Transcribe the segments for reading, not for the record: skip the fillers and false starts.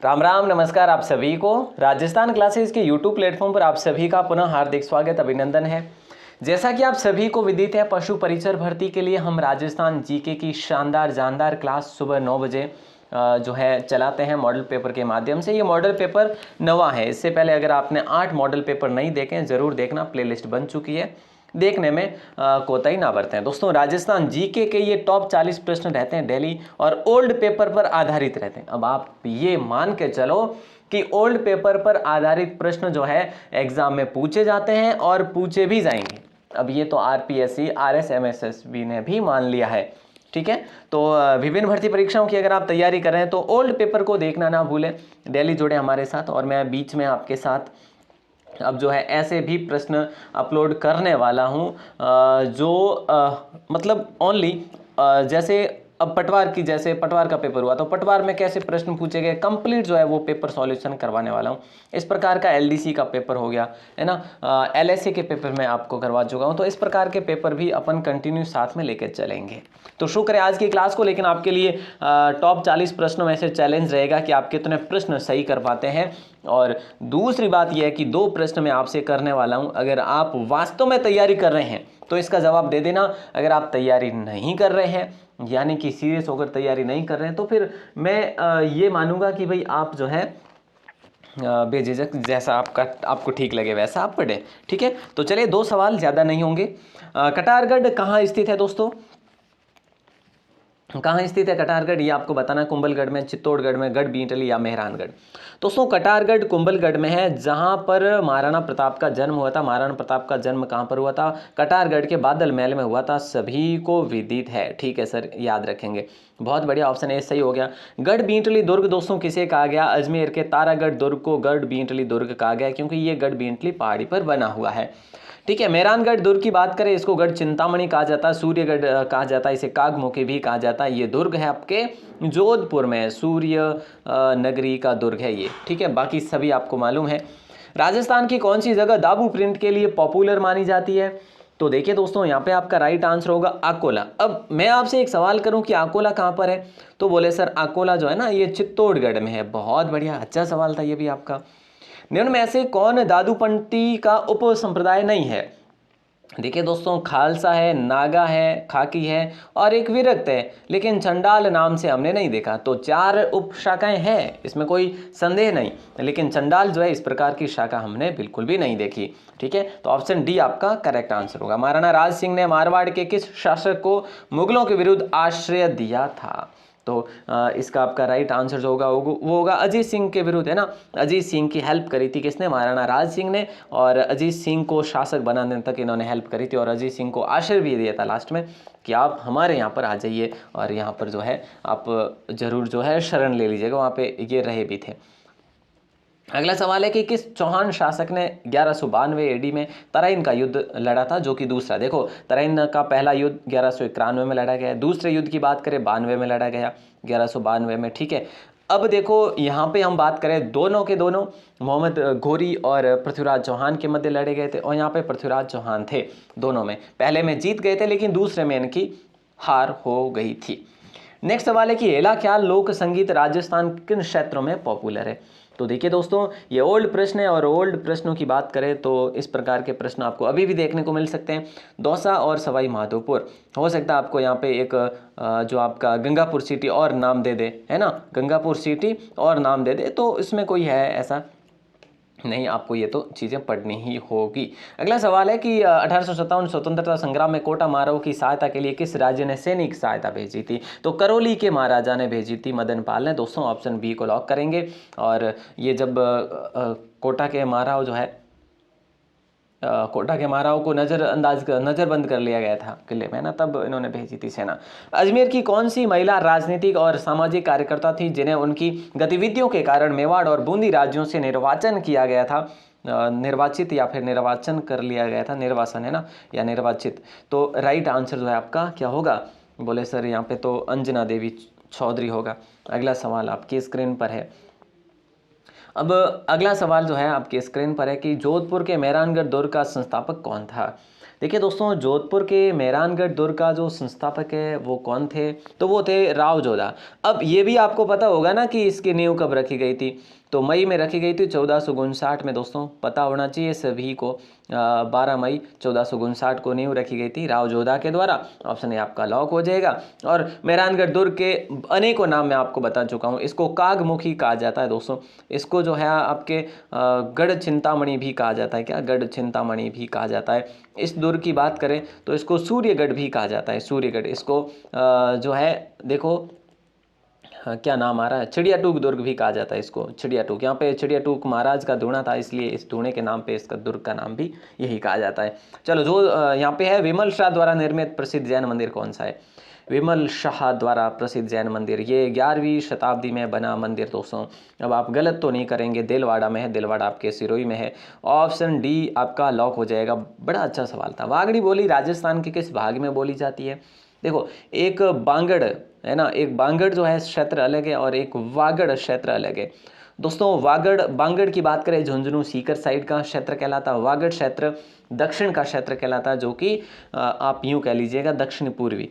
राम राम नमस्कार आप सभी को। राजस्थान क्लासेस के यूट्यूब प्लेटफॉर्म पर आप सभी का पुनः हार्दिक स्वागत अभिनंदन है। जैसा कि आप सभी को विदित है, पशु परिचर भर्ती के लिए हम राजस्थान जीके की शानदार जानदार क्लास सुबह 9 बजे जो है चलाते हैं मॉडल पेपर के माध्यम से। ये मॉडल पेपर नवा है, इससे पहले अगर आपने 8 मॉडल पेपर नहीं देखे हैं ज़रूर देखना, प्लेलिस्ट बन चुकी है, देखने में कोताही ना बरतें। दोस्तों राजस्थान जीके के ये टॉप 40 प्रश्न रहते हैं डेली और ओल्ड पेपर पर आधारित रहते हैं। अब आप ये मान के चलो कि ओल्ड पेपर पर आधारित प्रश्न जो है एग्जाम में पूछे जाते हैं और पूछे भी जाएंगे। अब ये तो आरपीएससी आरएसएमएसएसबी ने भी मान लिया है, ठीक है। तो विभिन्न भर्ती परीक्षाओं की अगर आप तैयारी कर रहे हैं तो ओल्ड पेपर को देखना ना भूलें। डेली जुड़े हमारे साथ और मैं बीच में आपके साथ अब जो है ऐसे भी प्रश्न अपलोड करने वाला हूं जो मतलब ओनली जैसे अब पटवार का पेपर हुआ तो पटवार में कैसे प्रश्न पूछे गए कंप्लीट जो है वो पेपर सॉल्यूशन करवाने वाला हूँ। इस प्रकार का एलडीसी का पेपर हो गया है ना, एलएसए के पेपर मैं आपको करवा चुका हूँ। तो इस प्रकार के पेपर भी अपन कंटिन्यू साथ में लेकर चलेंगे। तो शुरू करें आज की क्लास को, लेकिन आपके लिए टॉप 40 प्रश्नों में से चैलेंज रहेगा कि आप कितने प्रश्न सही कर पाते हैं। और दूसरी बात यह है कि 2 प्रश्न मैं आपसे करने वाला हूं, अगर आप वास्तव में तैयारी कर रहे हैं तो इसका जवाब दे देना। अगर आप तैयारी नहीं कर रहे हैं यानी कि सीरियस होकर तैयारी नहीं कर रहे हैं तो फिर मैं ये मानूंगा कि भाई आप जो है बेझिझक जैसा आपको ठीक लगे वैसा आप पढ़ें, ठीक है। तो चलिए 2 सवाल, ज़्यादा नहीं होंगे। कटारगढ़ कहाँ स्थित है दोस्तों? कहाँ स्थित है कटारगढ़? ये आपको बताना, कुंभलगढ़ में, चित्तौड़गढ़ में, गढ़बींटली या मेहरानगढ़। दोस्तों कटारगढ़ कुंभलगढ़ में है, जहाँ पर महाराणा प्रताप का जन्म हुआ था। महाराणा प्रताप का जन्म कहाँ पर हुआ था? कटारगढ़ के बादल महल में हुआ था, सभी को विदित है, ठीक है सर, याद रखेंगे। बहुत बढ़िया, ऑप्शन ए सही हो गया। गढ़बींटली दुर्ग दोस्तों किसे कहा गया? अजमेर के तारागढ़ दुर्ग को गढ़बींटली दुर्ग कहा गया क्योंकि ये गढ़बींटली पहाड़ी पर बना हुआ है, ठीक है। मेहरानगढ़ दुर्ग की बात करें, इसको गढ़ चिंतामणि कहा जाता है, सूर्यगढ़ कहा जाता है, इसे कागमुखी भी कहा जाता है। ये दुर्ग है आपके जोधपुर में, सूर्य नगरी का दुर्ग है ये, ठीक है। बाकी सभी आपको मालूम है। राजस्थान की कौन सी जगह दाबू प्रिंट के लिए पॉपुलर मानी जाती है? तो देखिए दोस्तों यहाँ पे आपका राइट आंसर होगा अकोला। अब मैं आपसे एक सवाल करूं कि अकोला कहाँ पर है, तो बोले सर अकोला जो है ना ये चित्तौड़गढ़ में है। बहुत बढ़िया, अच्छा सवाल था ये भी आपका। निम्न में से कौन दादूपंती का उप संप्रदाय नहीं है? देखिए दोस्तों, खालसा है, नागा है, खाकी है और एक विरक्त है, लेकिन चंडाल नाम से हमने नहीं देखा। तो 4 उप शाखाएं हैं, इसमें कोई संदेह नहीं, लेकिन चंडाल जो है इस प्रकार की शाखा हमने बिल्कुल भी नहीं देखी, ठीक है। तो ऑप्शन डी आपका करेक्ट आंसर होगा। महाराणा राज सिंह ने मारवाड़ के किस शासक को मुगलों के विरुद्ध आश्रय दिया था? तो इसका आपका राइट आंसर जो होगा वो होगा अजीत सिंह के विरुद्ध, है ना। अजीत सिंह की हेल्प करी थी किसने? महाराणा राज सिंह ने। और अजीत सिंह को शासक बनाने तक इन्होंने हेल्प करी थी और अजीत सिंह को आश्रय भी दिया था लास्ट में कि आप हमारे यहाँ पर आ जाइए और यहाँ पर जो है आप जरूर जो है शरण ले लीजिएगा। वहाँ पे ये रहे भी थे। अगला सवाल है कि किस चौहान शासक ने 1192 एडी में तराइन का युद्ध लड़ा था, जो कि दूसरा, देखो तराइन का पहला युद्ध 1191 में लड़ा गया, दूसरे युद्ध की बात करें 92 में लड़ा गया, 1192 में, ठीक है। अब देखो यहाँ पे हम बात करें दोनों के दोनों मोहम्मद घोरी और पृथ्वीराज चौहान के मध्य लड़े गए थे और यहाँ पे पृथ्वीराज चौहान थे दोनों में। पहले में जीत गए थे लेकिन दूसरे में इनकी हार हो गई थी। नेक्स्ट सवाल है कि हेला ख्याल लोक संगीत राजस्थान किन क्षेत्रों में पॉपुलर है? तो देखिए दोस्तों ये ओल्ड प्रश्न है और ओल्ड प्रश्नों की बात करें तो इस प्रकार के प्रश्न आपको अभी भी देखने को मिल सकते हैं। दौसा और सवाई माधोपुर, हो सकता है आपको यहाँ पे एक जो आपका गंगापुर सिटी और नाम दे दे, है ना, गंगापुर सिटी और नाम दे दे, तो इसमें कोई है ऐसा नहीं, आपको ये तो चीज़ें पढ़नी ही होगी। अगला सवाल है कि 1857 स्वतंत्रता संग्राम में कोटा माराओं की सहायता के लिए किस राज्य ने सैनिक सहायता भेजी थी? तो करौली के महाराजा ने भेजी थी, मदन पाल ने। दोस्तों ऑप्शन बी को लॉक करेंगे। और ये जब कोटा के महाराव जो है कोटा के महाराव को नज़रबंद कर लिया गया था किले में ना, तब इन्होंने भेजी थी सेना। अजमेर की कौन सी महिला राजनीतिक और सामाजिक कार्यकर्ता थी जिन्हें उनकी गतिविधियों के कारण मेवाड़ और बूंदी राज्यों से निर्वाचन किया गया था? निर्वाचित या फिर निर्वाचन कर लिया गया था, निर्वासन है ना, या निर्वाचित। तो राइट आंसर जो है आपका क्या होगा? बोले सर यहाँ पे तो अंजना देवी चौधरी होगा। अगला सवाल आपकी स्क्रीन पर है। अब अगला सवाल जो है आपकी स्क्रीन पर है कि जोधपुर के मेहरानगढ़ दुर्ग का संस्थापक कौन था? देखिए दोस्तों, जोधपुर के मेहरानगढ़ दुर्ग का जो संस्थापक है वो कौन थे, तो वो थे राव जोधा। अब ये भी आपको पता होगा ना कि इसकी नींव कब रखी गई थी, तो मई में रखी गई थी 1459 में। दोस्तों पता होना चाहिए सभी को, 12 मई 1459 को नींव रखी गई थी राव जोधा के द्वारा। ऑप्शन ए आपका लॉक हो जाएगा। और मेहरानगढ़ दुर्ग के अनेकों नाम मैं आपको बता चुका हूँ। इसको कागमुखी कहा जाता है दोस्तों, इसको जो है आपके गढ़ चिंतामणि भी कहा जाता है। क्या, गढ़ चिंतामणि भी कहा जाता है। इस दुर्ग की बात करें तो इसको सूर्यगढ़ भी कहा जाता है, सूर्यगढ़। इसको जो है देखो, हाँ, क्या नाम आ रहा है, चिड़िया टूक दुर्ग भी कहा जाता है इसको, चिड़िया टूक। यहाँ पे चिड़िया टूक महाराज का धूणा था, इसलिए इस धूणे के नाम पे इसका दुर्ग का नाम भी यही कहा जाता है। चलो, जो यहाँ पे है, विमल शाह द्वारा निर्मित प्रसिद्ध जैन मंदिर कौन सा है? विमल शाह द्वारा प्रसिद्ध जैन मंदिर, ये 11वीं शताब्दी में बना मंदिर दोस्तों। अब आप गलत तो नहीं करेंगे, दिलवाड़ा में है, दिलवाड़ा आपके सिरोही में है। ऑप्शन डी आपका लॉक हो जाएगा। बड़ा अच्छा सवाल था। वागड़ी बोली राजस्थान के किस भाग में बोली जाती है? देखो, एक बांगड़ है ना, एक बांगड़ जो है क्षेत्र अलग है और एक वागड़ क्षेत्र अलग है दोस्तों। वागड़, बांगड़ की बात करें, झुंझुनू सीकर साइड का क्षेत्र कहलाता है। वागड़ क्षेत्र दक्षिण का क्षेत्र कहलाता है, जो कि आप यूं कह लीजिएगा दक्षिण पूर्वी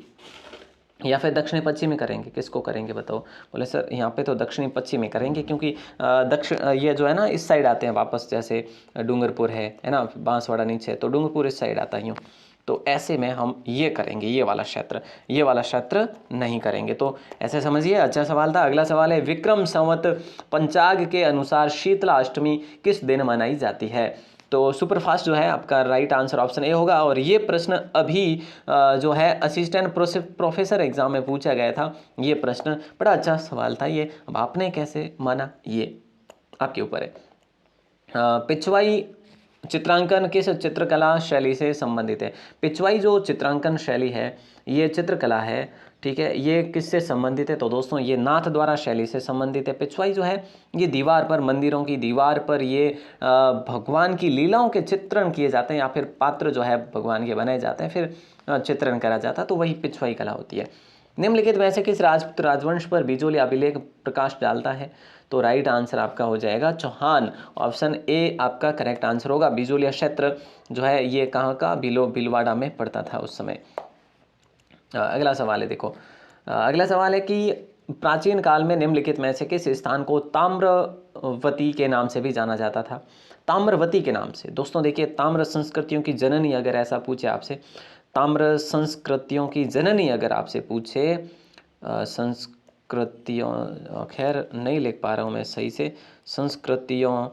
या फिर दक्षिणी पश्चिमी करेंगे। किसको करेंगे बताओ? बोले सर यहाँ पे तो दक्षिणी पश्चिमी करेंगे, क्योंकि दक्षिण ये जो है ना इस साइड आते हैं वापस, जैसे डूंगरपुर है ना, बांसवाड़ा नीचे है, तो डूंगरपुर इस साइड आता है यूँ। तो ऐसे में हम ये करेंगे, ये वाला क्षेत्र नहीं करेंगे। तो ऐसे समझिए, अच्छा सवाल था। अगला सवाल है, विक्रम संवत पंचांग के अनुसार शीतला अष्टमी किस दिन मनाई जाती है? तो सुपरफास्ट जो है आपका राइट आंसर ऑप्शन ए होगा। और ये प्रश्न अभी जो है असिस्टेंट प्रोफेसर एग्जाम में पूछा गया था। ये प्रश्न बड़ा अच्छा सवाल था ये। अब आपने कैसे माना, ये आपके ऊपर है। पिछवाई चित्रांकन किस चित्रकला शैली से संबंधित है? पिछवाई जो चित्रांकन शैली है, ये चित्रकला है, ठीक है, ये किससे संबंधित है? तो दोस्तों ये नाथ द्वारा शैली से संबंधित है। पिछवाई जो है ये दीवार पर, मंदिरों की दीवार पर ये भगवान की लीलाओं के चित्रण किए जाते हैं, या फिर पात्र जो है भगवान के बनाए जाते हैं, फिर चित्रण करा जाता है, तो वही पिछवाई कला होती है। निम्नलिखित में से किस राजपूत राजवंश पर बिजोली अभिलेख प्रकाश डालता है? तो राइट आंसर आपका हो जाएगा चौहान। ऑप्शन ए आपका करेक्ट आंसर होगा। बिजोलिया क्षेत्र जो है ये कहाँ का, भीलवाड़ा में पड़ता था उस समय। अगला सवाल है, देखो अगला सवाल है कि प्राचीन काल में निम्नलिखित में से किस स्थान को ताम्रवती के नाम से भी जाना जाता था? ताम्रवती के नाम से। दोस्तों देखिए, ताम्र संस्कृतियों की जननी अगर ऐसा पूछे आपसे, ताम्र संस्कृतियों की जननी अगर आपसे पूछे, संस्कृतियों, खैर नहीं लिख पा रहा हूँ मैं सही से, संस्कृतियों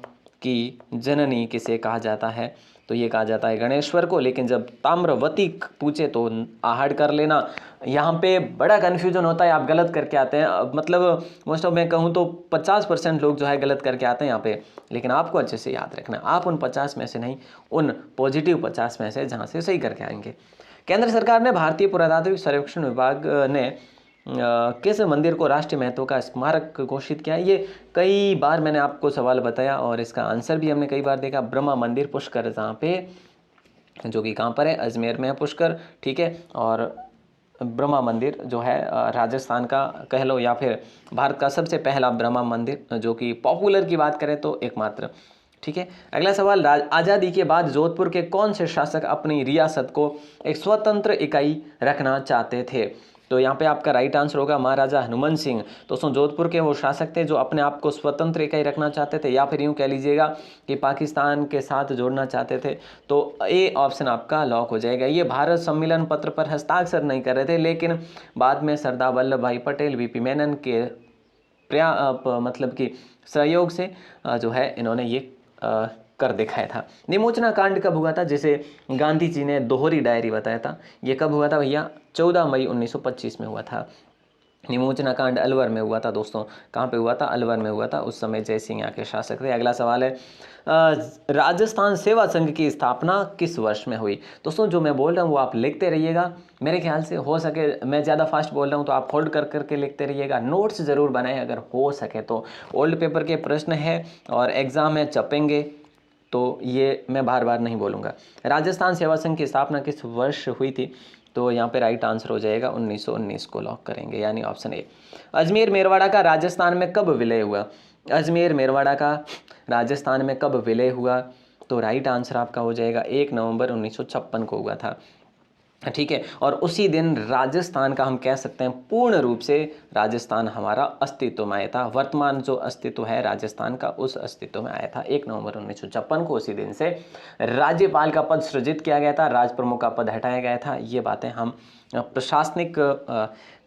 की जननी किसे कहा जाता है? तो ये कहा जाता है गणेश्वर को। लेकिन जब ताम्रवती पूछे तो आहड़ कर लेना। यहाँ पे बड़ा कन्फ्यूजन होता है, आप गलत करके आते हैं। मतलब मोस्ट ऑफ मैं कहूँ तो 50% लोग जो है गलत करके आते हैं यहाँ पे। लेकिन आपको अच्छे से याद रखना, आप उन 50 में से नहीं, उन पॉजिटिव 50 में से जहाँ से सही करके आएंगे। केंद्र सरकार ने, भारतीय पुरातात्विक सर्वेक्षण विभाग ने किस मंदिर को राष्ट्रीय महत्व का स्मारक घोषित किया? ये कई बार मैंने आपको सवाल बताया और इसका आंसर भी हमने कई बार देखा। ब्रह्मा मंदिर पुष्कर, जहाँ पे, जो कि कहाँ पर है, अजमेर में है पुष्कर, ठीक है। और ब्रह्मा मंदिर जो है राजस्थान का कह लो, या फिर भारत का सबसे पहला ब्रह्मा मंदिर, जो कि पॉपुलर की बात करें तो एकमात्र, ठीक है। अगला सवाल, आज़ादी के बाद जोधपुर के कौन से शासक अपनी रियासत को एक स्वतंत्र इकाई रखना चाहते थे? तो यहाँ पे आपका राइट आंसर होगा महाराजा हनुमान सिंह। दोस्तों जोधपुर के वो शासक थे जो अपने आप को स्वतंत्र इकाई रखना चाहते थे, या फिर यूँ कह लीजिएगा कि पाकिस्तान के साथ जोड़ना चाहते थे। तो ए ऑप्शन आपका लॉक हो जाएगा। ये भारत सम्मेलन पत्र पर हस्ताक्षर नहीं कर रहे थे, लेकिन बाद में सरदार वल्लभ भाई पटेल, वीपी मेनन के मतलब कि सहयोग से जो है इन्होंने ये कर दिखाया था। निमोचना कांड कब हुआ था, जिसे गांधी जी ने दोहरी डायरी बताया था? ये कब हुआ था भैया? 14 मई 1925 में हुआ था। निमोचना कांड अलवर में हुआ था दोस्तों। कहाँ पे हुआ था? अलवर में हुआ था। उस समय जय सिंह यहाँ के शासक थे। अगला सवाल है, राजस्थान सेवा संघ की स्थापना किस वर्ष में हुई? दोस्तों जो मैं बोल रहा हूँ वो आप लिखते रहिएगा। मेरे ख्याल से हो सके, मैं ज़्यादा फास्ट बोल रहा हूँ तो आप होल्ड कर करके लिखते रहिएगा। नोट्स ज़रूर बनाएं अगर हो सके तो। ओल्ड पेपर के प्रश्न है और एग्ज़ाम में छपेंगे, तो ये मैं बार बार नहीं बोलूँगा। राजस्थान सेवा संघ की स्थापना किस वर्ष हुई थी? तो यहाँ पे राइट आंसर हो जाएगा 1919 को लॉक करेंगे, यानी ऑप्शन ए। अजमेर मेरवाड़ा का राजस्थान में कब विलय हुआ? अजमेर मेरवाड़ा का राजस्थान में कब विलय हुआ? तो राइट आंसर आपका हो जाएगा 1 नवंबर 1956 को हुआ था, ठीक है। और उसी दिन राजस्थान का हम कह सकते हैं पूर्ण रूप से राजस्थान हमारा अस्तित्व में आया था। वर्तमान जो अस्तित्व है राजस्थान का, उस अस्तित्व में आया था 1 नवंबर 1956 को। उसी दिन से राज्यपाल का पद सृजित किया गया था, राज प्रमुख का पद हटाया गया था। ये बातें हम प्रशासनिक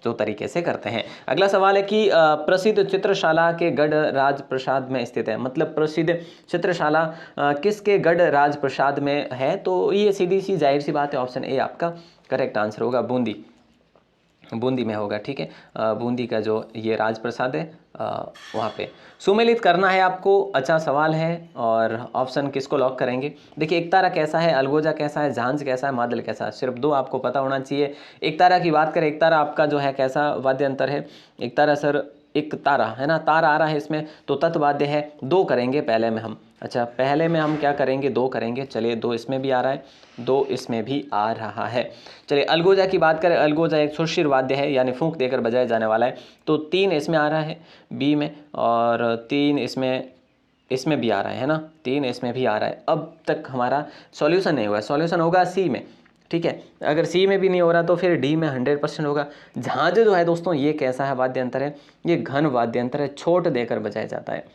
जो तरीके से करते हैं। अगला सवाल है कि प्रसिद्ध चित्रशाला के गढ़ राजप्रसाद में स्थित है। मतलब प्रसिद्ध चित्रशाला किसके गढ़ राजप्रसाद में है? तो ये सीधी सी जाहिर सी बात है, ऑप्शन ए आपका करेक्ट आंसर होगा, बूंदी में होगा, ठीक है। बूंदी का जो ये राजप्रसाद है वहाँ पे। सुमेलित करना है आपको, अच्छा सवाल है। और ऑप्शन किसको लॉक करेंगे? देखिए, एकतारा कैसा है, अलगोजा कैसा है, झांझ कैसा है, मादल कैसा है, सिर्फ 2 आपको पता होना चाहिए। एकतारा की बात करें, एकतारा आपका जो है कैसा वाद्य यंत्र है? एकतारा सर एक तारा है ना, तारा आ रहा है इसमें, तो तत्वाद्य है। 2 करेंगे पहले में हम, अच्छा पहले में हम क्या करेंगे? 2 करेंगे। चलिए 2 इसमें भी आ रहा है, 2 इसमें भी आ रहा है। चलिए अलगोजा की बात करें, अलगोजा एक सुरशिर वाद्य है, यानी फूंक देकर बजाया जाने वाला है। तो 3 इसमें आ रहा है बी में, और 3 इसमें भी आ रहा है ना, 3 इसमें भी आ रहा है। अब तक हमारा सॉल्यूशन नहीं हुआ, सॉल्यूशन होगा सी में, ठीक है। अगर सी में भी नहीं हो रहा तो फिर डी में 100% होगा। झांझ जो है दोस्तों, ये कैसा है वाद्य यंत्र है? ये घन वाद्य यंत्र है, छोट देकर बजाया जाता है।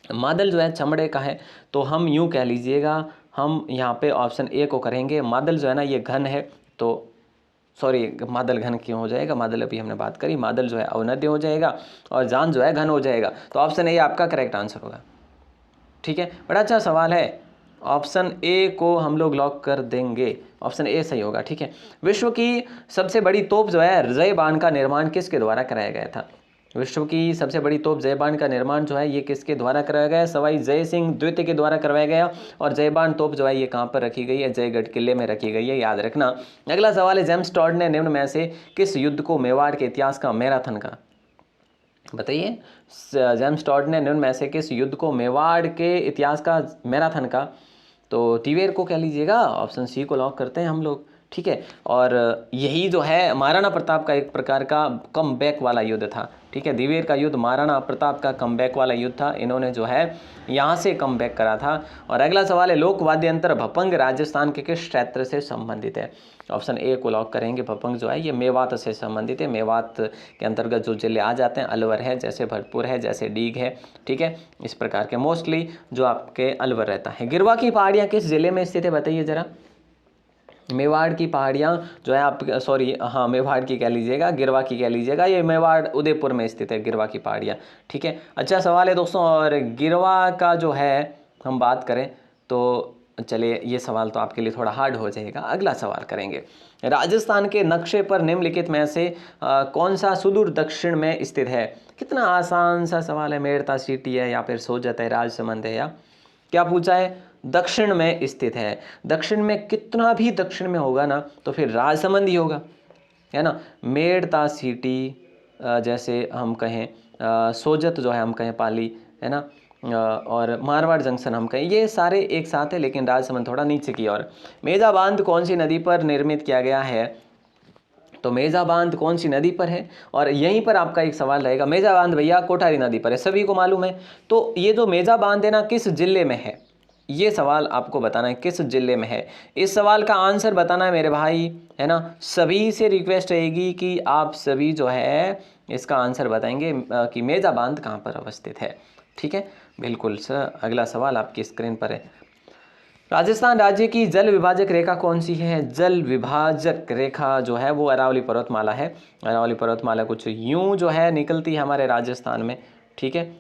मादल जो है चमड़े का है, तो हम यूँ कह लीजिएगा, हम यहाँ पे ऑप्शन ए को करेंगे। मादल जो है ना ये घन है, तो सॉरी मादल घन क्यों हो जाएगा? मादल अभी हमने बात करी, मादल जो है अवनद्य हो जाएगा और जान जो है घन हो जाएगा। तो ऑप्शन ए आपका करेक्ट आंसर होगा, ठीक है। बड़ा अच्छा सवाल है, ऑप्शन ए को हम लोग लॉक कर देंगे, ऑप्शन ए सही होगा, ठीक है। विश्व की सबसे बड़ी तोप जो है जय बाण का निर्माण किसके द्वारा कराया गया था? विश्व की सबसे बड़ी तोप जयबान का निर्माण जो है ये किसके द्वारा कराया गया? सवाई जय सिंह द्वितीय के द्वारा करवाया गया। और जयबान तोप जो है ये कहाँ पर रखी गई है? जयगढ़ किले में रखी गई है, याद रखना। अगला सवाल है, जेम्स टॉड ने निम्न में से किस युद्ध को मेवाड़ के इतिहास का मैराथन का? बताइए, जेम्स टॉड ने निम्न में से किस युद्ध को मेवाड़ के इतिहास का मैराथन का? तो टिवेर को कह लीजिएगा, ऑप्शन सी को लॉक करते हैं हम लोग, ठीक है। और यही जो है महाराणा प्रताप का एक प्रकार का कम बैक वाला युद्ध था, ठीक है। दिवेर का युद्ध महाराणा प्रताप का कम बैक वाला युद्ध था, इन्होंने जो है यहाँ से कम बैक करा था। और अगला सवाल है, लोक वाद्य यंत्र भपंग राजस्थान के किस क्षेत्र से संबंधित है? ऑप्शन ए को लॉक करेंगे। भपंग जो है ये मेवात से संबंधित है, मेवात के अंतर्गत जो जिले आ जाते हैं, अलवर है, जैसे भरतपुर है, जैसे डीग है, ठीक है। इस प्रकार के मोस्टली जो आपके अलवर रहता है। गिरवा की पहाड़ियाँ किस जिले में स्थित है? बताइए जरा। मेवाड़ की पहाड़ियाँ जो है आप, सॉरी हाँ मेवाड़ की कह लीजिएगा, गिरवा की कह लीजिएगा, ये मेवाड़ उदयपुर में स्थित है गिरवा की पहाड़ियाँ, ठीक है। अच्छा सवाल है दोस्तों। और गिरवा का जो है हम बात करें तो चलिए ये सवाल तो आपके लिए थोड़ा हार्ड हो जाएगा, अगला सवाल करेंगे। राजस्थान के नक्शे पर निम्नलिखित में से कौन सा सुदूर दक्षिण में स्थित है? कितना आसान सा सवाल है। मेड़ता सिटी है, या फिर सोजत है, राजसमंद है, या क्या पूछा है? दक्षिण में स्थित है। दक्षिण में कितना भी दक्षिण में होगा ना तो फिर राजसमंद ही होगा, है ना। मेड़ता सिटी जैसे हम कहें, सोजत जो है हम कहें पाली, है ना, और मारवाड़ जंक्शन हम कहें, ये सारे एक साथ है, लेकिन राजसमंद थोड़ा नीचे की ओर। मेजा बांध कौन सी नदी पर निर्मित किया गया है? तो मेजा बांध कौन सी नदी पर है? और यहीं पर आपका एक सवाल रहेगा, मेजा बांध भैया कोठारी नदी पर है, सभी को मालूम है। तो ये जो मेजा बांध है ना किस जिले में है? ये सवाल आपको बताना है किस जिले में है। इस सवाल का आंसर बताना है मेरे भाई, है ना। सभी से रिक्वेस्ट रहेगी कि आप सभी जो है इसका आंसर बताएंगे कि मेजा बांध कहाँ पर अवस्थित है, ठीक है। बिल्कुल सर, अगला सवाल आपकी स्क्रीन पर है। राजस्थान राज्य की जल विभाजक रेखा कौन सी है? जल विभाजक रेखा जो है वो अरावली पर्वतमाला है। अरावली पर्वतमाला कुछ यूं जो है निकलती है हमारे राजस्थान में, ठीक है।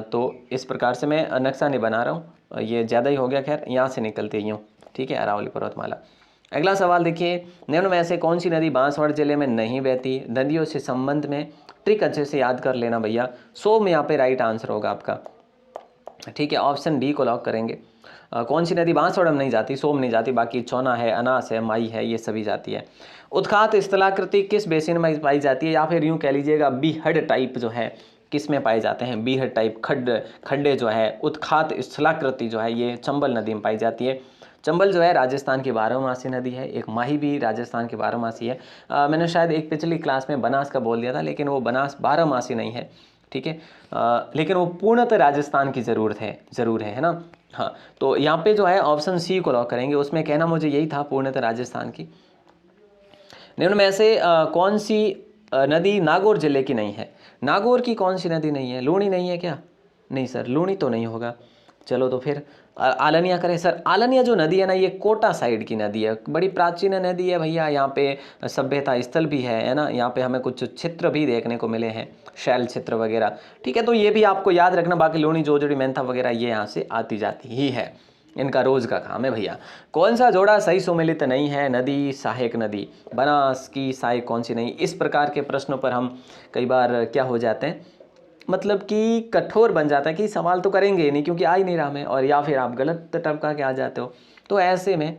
तो इस प्रकार से मैं नक्शा नहीं बना रहा हूँ, ये ज़्यादा ही हो गया, खैर यहाँ से निकलती है यूँ, ठीक है, अरावली पर्वतमाला। अगला सवाल देखिए, निम्न में से कौन सी नदी बांसवाड़ा जिले में नहीं बहती? नदियों से संबंध में ट्रिक अच्छे से याद कर लेना भैया। सोम यहाँ पे राइट आंसर होगा आपका, ठीक है। ऑप्शन डी को लॉक करेंगे। कौन सी नदी बांसवाड़ा में नहीं जाती? सोम नहीं जाती, बाकी चौना है, अनास है, माई है, ये सभी जाती है। उत्खात स्थलाकृति किस बेसिन में पाई जाती है? या फिर यूँ कह लीजिएगा बीहड़ टाइप जो है किस में पाए जाते हैं? बीहड़ टाइप खड्डे जो है, उत्खात स्थलाकृति जो है ये चंबल नदी में पाई जाती है। चंबल जो है राजस्थान की 12मासी नदी है। एक माही भी राजस्थान की 12मासी है। मैंने शायद एक पिछली क्लास में बनास का बोल दिया था, लेकिन वो बनास 12मासी नहीं है, ठीक है। लेकिन वो पूर्णतः राजस्थान की ज़रूर है ना। हाँ, तो यहाँ पे जो है ऑप्शन सी को लॉक करेंगे, उसमें कहना मुझे यही था, पूर्णतः राजस्थान की। निम्न में से कौन सी नदी नागौर जिले की नहीं है? नागौर की कौन सी नदी नहीं है? लूणी नहीं है क्या? नहीं सर, लूणी तो नहीं होगा। चलो तो फिर आलनिया करें सर। आलनिया जो नदी है ना, ये कोटा साइड की नदी है, बड़ी प्राचीन नदी है भैया। यहाँ पे सभ्यता स्थल भी है ना। यहाँ पे हमें कुछ चित्र भी देखने को मिले हैं, शैल चित्र वगैरह, ठीक है। तो ये भी आपको याद रखना। बाकी लूणी, जोजड़ी, मेंथा वगैरह ये यहाँ से आती जाती ही है, इनका रोज का काम है भैया। कौन सा जोड़ा सही सुमेलित नहीं है? नदी, सहायक नदी, बनास की सहायक कौन सी नहीं? इस प्रकार के प्रश्नों पर हम कई बार क्या हो जाते हैं, मतलब कि कठोर बन जाता है कि सवाल तो करेंगे ही नहीं क्योंकि आ ही नहीं रहा हमें, और या फिर आप गलत टपका के आ जाते हो। तो ऐसे में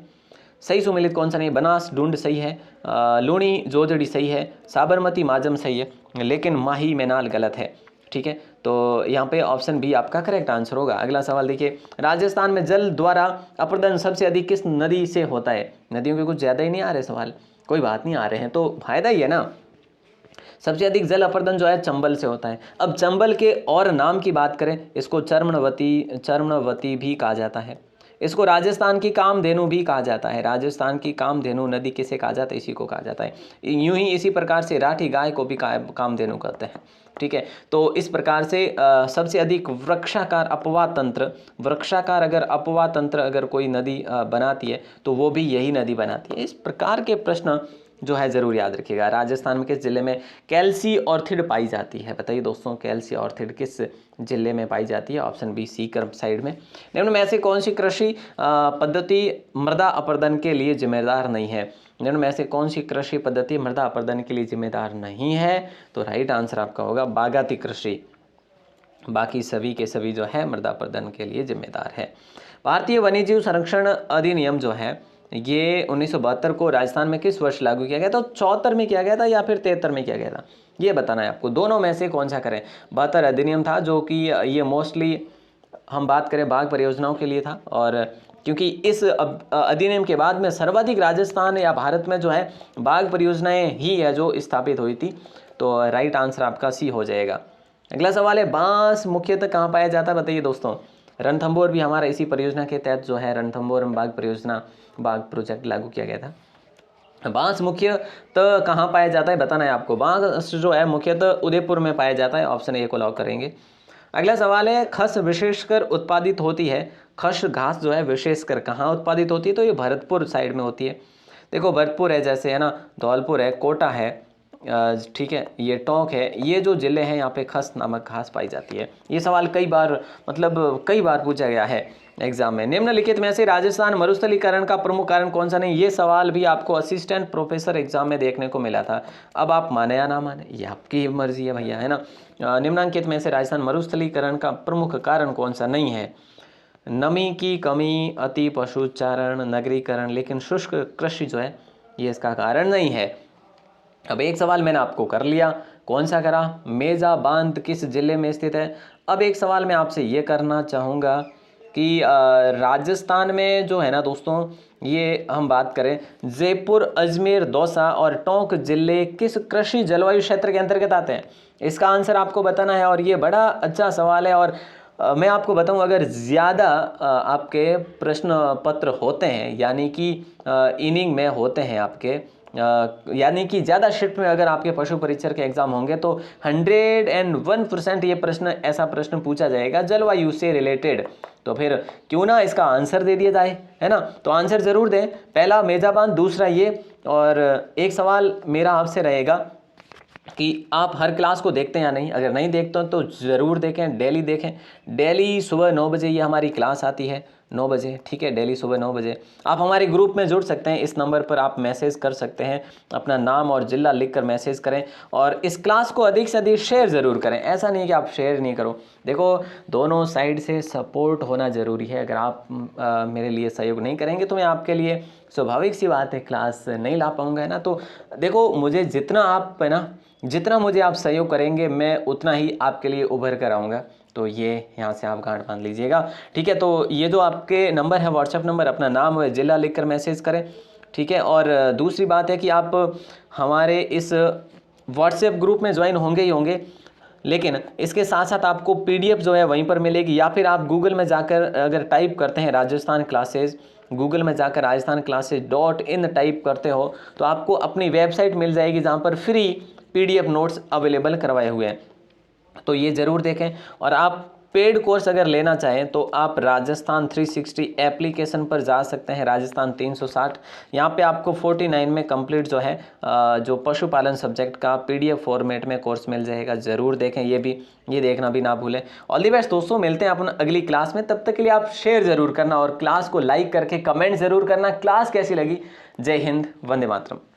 सही सुमेलित कौन सा नहीं? बनास, ढूंढ सही है, लूणी, जोजड़ी सही है, साबरमती, माजम सही है, लेकिन माही, मैनाल गलत है, ठीक है। तो यहाँ पे ऑप्शन बी आपका करेक्ट आंसर होगा। अगला सवाल देखिए, राजस्थान में जल द्वारा अपर्दन सबसे अधिक किस नदी से होता है? नदियों के कुछ ज़्यादा ही नहीं आ रहे सवाल, कोई बात नहीं, आ रहे हैं तो फायदा ही है ना। सबसे अधिक जल अपर्दन जो है चंबल से होता है। अब चंबल के और नाम की बात करें, इसको चर्मणवती भी कहा जाता है, इसको राजस्थान की कामधेनु भी कहा जाता है। राजस्थान की कामधेनु नदी किसे कहा जाता है? इसी को कहा जाता है। यूं ही इसी प्रकार से राठी गाय को भी कामधेनु कहते हैं, ठीक है। तो इस प्रकार से सबसे अधिक वृक्षाकार अपवाह तंत्र, वृक्षाकार अगर अपवाह तंत्र अगर कोई नदी बनाती है तो वो भी यही नदी बनाती है। इस प्रकार के प्रश्न जो है ज़रूर याद रखिएगा। राजस्थान में किस जिले में कैल्सी ऑर्थिड पाई जाती है? बताइए दोस्तों, कैल्सी ऑर्थिड किस जिले में पाई जाती है? ऑप्शन बी, सी कर्म साइड में। निम्न में से कौन सी कृषि पद्धति मृदा अपर्दन के लिए जिम्मेदार नहीं है? निम्न में से कौन सी कृषि पद्धति मृदा अपर्दन के लिए जिम्मेदार नहीं है? तो राइट आंसर आपका होगा बागाती कृषि। बाकी सभी के सभी जो है मृदा अपर्दन के लिए जिम्मेदार है। भारतीय वन्यजीव संरक्षण अधिनियम जो है ये 1972 को राजस्थान में किस वर्ष लागू किया गया था? तो 74 में किया गया था या फिर 73 में किया गया था, ये बताना है आपको। दोनों में से कौन सा करें? 72 अधिनियम था, जो कि ये मोस्टली हम बात करें बाघ परियोजनाओं के लिए था, और क्योंकि इस अधिनियम के बाद में सर्वाधिक राजस्थान या भारत में जो है बाघ परियोजनाएं ही है जो स्थापित हुई थी, तो राइट आंसर आपका सी हो जाएगा। अगला सवाल है, बांस मुख्यतः कहाँ पाया जाता है? बताइए दोस्तों। रणथंभौर भी हमारा इसी परियोजना के तहत जो है रणथंभौर में बाघ परियोजना, बाघ प्रोजेक्ट लागू किया गया था। बांस मुख्यतः कहाँ पाया जाता है बताना है आपको। बांस जो है मुख्यतः उदयपुर में पाया जाता है, ऑप्शन ए को लॉक करेंगे। अगला सवाल है, खस विशेषकर उत्पादित होती है, खस घास जो है विशेषकर कहाँ उत्पादित होती है? तो ये भरतपुर साइड में होती है। देखो भरतपुर है जैसे है ना, धौलपुर है, कोटा है, ठीक है, ये टोंक है, ये जो जिले हैं यहाँ पे खस नामक घास पाई जाती है। ये सवाल कई बार पूछा गया है एग्जाम में। निम्नलिखित में से राजस्थान मरुस्थलीकरण का प्रमुख कारण कौन सा नहीं? ये सवाल भी आपको असिस्टेंट प्रोफेसर एग्जाम में देखने को मिला था। अब आप माने या ना माने, ये आपकी मर्जी है भैया, है ना। निम्नांकित में से राजस्थान मरुस्थलीकरण का प्रमुख कारण कौन सा नहीं है? नमी की कमी, अति पशुचारण, नगरीकरण, लेकिन शुष्क कृषि जो है ये इसका कारण नहीं है। अब एक सवाल मैंने आपको कर लिया, कौन सा करा? मेजा बांध किस जिले में स्थित है? अब एक सवाल मैं आपसे ये करना चाहूँगा कि राजस्थान में जो है ना दोस्तों, ये हम बात करें जयपुर, अजमेर, दौसा और टोंक जिले किस कृषि जलवायु क्षेत्र के अंतर्गत आते हैं? इसका आंसर आपको बताना है, और ये बड़ा अच्छा सवाल है। और मैं आपको बताऊं, अगर ज़्यादा आपके प्रश्न पत्र होते हैं, यानी कि इनिंग में होते हैं आपके, यानी कि ज़्यादा शिफ्ट में अगर आपके पशु परीक्षर के एग्जाम होंगे तो 101% ये प्रश्न, ऐसा प्रश्न पूछा जाएगा जलवायु से रिलेटेड। तो फिर क्यों ना इसका आंसर दे दिया जाए, है ना। तो आंसर ज़रूर दें, पहला मेजाबान, दूसरा ये। और एक सवाल मेरा आपसे रहेगा कि आप हर क्लास को देखते हैं या नहीं? अगर नहीं देखते तो ज़रूर देखें, डेली देखें। डेली सुबह 9 बजे ये हमारी क्लास आती है, 9 बजे, ठीक है, डेली सुबह 9 बजे। आप हमारे ग्रुप में जुड़ सकते हैं, इस नंबर पर आप मैसेज कर सकते हैं, अपना नाम और ज़िला लिखकर मैसेज करें, और इस क्लास को अधिक से अधिक शेयर ज़रूर करें। ऐसा नहीं कि आप शेयर नहीं करो, देखो दोनों साइड से सपोर्ट होना ज़रूरी है। अगर आप मेरे लिए सहयोग नहीं करेंगे तो मैं आपके लिए, स्वाभाविक सी बात है, क्लास नहीं ला पाऊँगा, है ना। तो देखो मुझे जितना मुझे आप सहयोग करेंगे मैं उतना ही आपके लिए उभर कर आऊँगा। तो ये यहाँ से आप गांठ बांध लीजिएगा, ठीक है। तो ये जो आपके नंबर है, व्हाट्सएप नंबर, अपना नाम और ज़िला लिखकर मैसेज करें, ठीक है। और दूसरी बात है कि आप हमारे इस व्हाट्सएप ग्रुप में ज्वाइन होंगे ही होंगे, लेकिन इसके साथ साथ आपको PDF जो है वहीं पर मिलेगी, या फिर आप गूगल में जाकर अगर टाइप करते हैं राजस्थान क्लासेज, गूगल में जाकर राजस्थान क्लासेज.in टाइप करते हो तो आपको अपनी वेबसाइट मिल जाएगी जहाँ पर फ्री PDF नोट्स अवेलेबल करवाए हुए हैं। तो ये ज़रूर देखें। और आप पेड कोर्स अगर लेना चाहें तो आप राजस्थान 360 एप्लीकेशन पर जा सकते हैं, राजस्थान 360। यहाँ पे आपको 49 में कंप्लीट जो है जो पशुपालन सब्जेक्ट का PDF फॉर्मेट में कोर्स मिल जाएगा। ज़रूर देखें, ये देखना भी ना भूलें। ऑल दी बेस्ट दोस्तों, मिलते हैं अपन अगली क्लास में। तब तक के लिए आप शेयर ज़रूर करना और क्लास को लाइक करके कमेंट ज़रूर करना क्लास कैसी लगी। जय हिंद, वंदे मातरम।